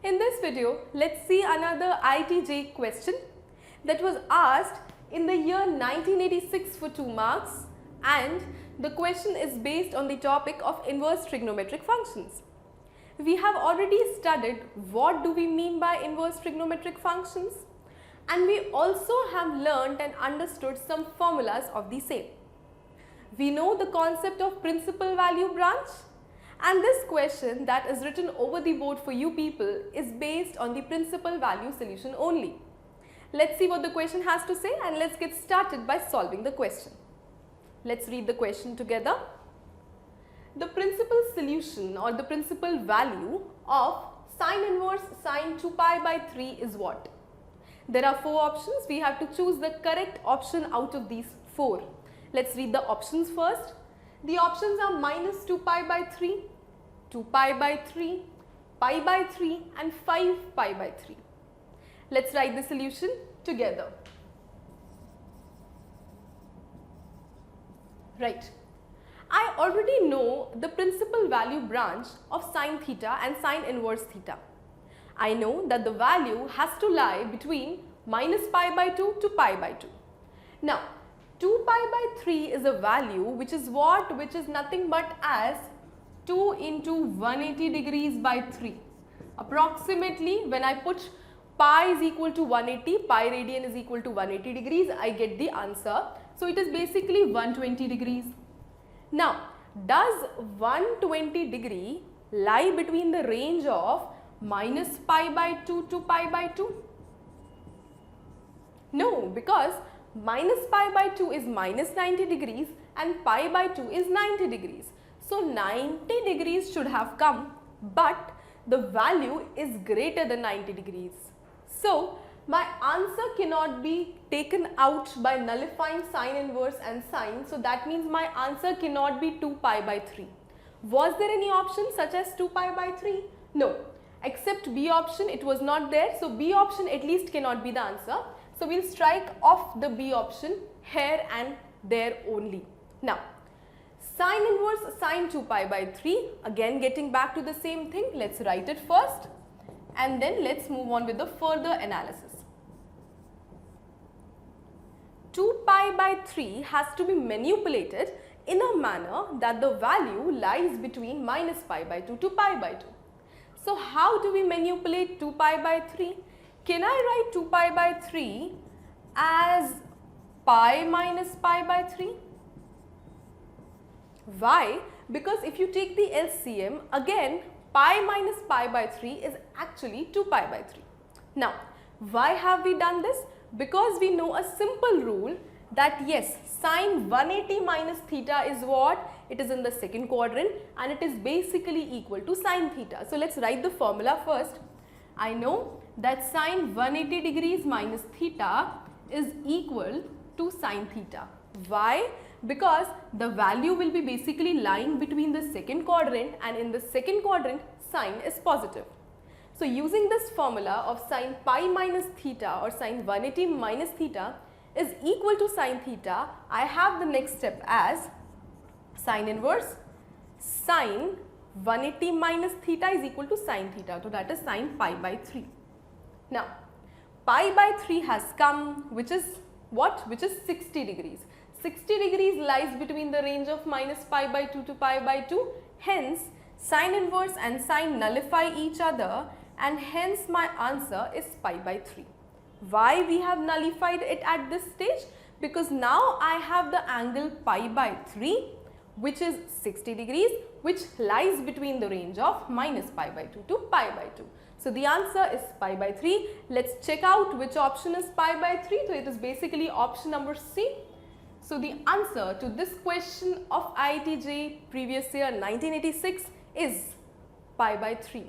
In this video, let's see another IIT question that was asked in the year 1986 for 2 marks, and the question is based on the topic of inverse trigonometric functions. We have already studied what do we mean by inverse trigonometric functions, and we also have learnt and understood some formulas of the same. We know the concept of principal value branch, and this question that is written over the board for you people is based on the principal value solution only. Let's see what the question has to say and let's get started by solving the question. Let's read the question together. The principal solution or the principal value of sine inverse sine 2 pi by 3 is what? There are 4 options. We have to choose the correct option out of these 4. Let's read the options first. The options are minus 2 pi by 3, 2 pi by 3, pi by 3 and 5 pi by 3. Let's write the solution together. Right. I already know the principal value branch of sine theta and sine inverse theta. I know that the value has to lie between minus pi by 2 to pi by 2. Now, 2 pi by 3 is a value which is what? Which is nothing but as 2 into 180 degrees by 3. Approximately, when I put pi is equal to 180, pi radian is equal to 180 degrees, I get the answer. So, it is basically 120 degrees. Now, does 120 degree lie between the range of minus pi by 2 to pi by 2? No, because minus pi by 2 is minus 90 degrees and pi by 2 is 90 degrees. So, 90 degrees should have come, but the value is greater than 90 degrees. So, my answer cannot be taken out by nullifying sine inverse and sine. So, that means my answer cannot be 2 pi by 3. Was there any option such as 2 pi by 3? No. Except B option, it was not there. So, B option at least cannot be the answer. So, we will strike off the B option here and there only. Now, sine inverse sine 2 pi by 3, again getting back to the same thing, let's write it first and then let's move on with the further analysis. 2 pi by 3 has to be manipulated in a manner that the value lies between minus pi by 2 to pi by 2. So, how do we manipulate 2 pi by 3? Can I write 2 pi by 3 as pi minus pi by 3? Why? Because if you take the LCM, again pi minus pi by 3 is actually 2 pi by 3. Now, why have we done this? Because we know a simple rule that yes, sine 180 minus theta is what? It is in the second quadrant and it is basically equal to sine theta. So, let's write the formula first. I know that sine 180 degrees minus theta is equal to sine theta. Why? Because the value will be basically lying between the second quadrant and in the second quadrant sine is positive. So, using this formula of sine pi minus theta or sine 180 minus theta is equal to sine theta, I have the next step as sine inverse sine 180 minus theta is equal to sine theta. So, that is sine pi by 3. Now, pi by 3 has come, which is what? Which is 60 degrees. 60 degrees lies between the range of minus pi by 2 to pi by 2. Hence, sine inverse and sine nullify each other and hence my answer is pi by 3. Why we have nullified it at this stage? Because now I have the angle pi by 3 which is 60 degrees which lies between the range of minus pi by 2 to pi by 2. So, the answer is pi by 3. Let's check out which option is pi by 3. So, it is basically option number C. So, the answer to this question of IIT JEE previous year 1986 is pi by 3.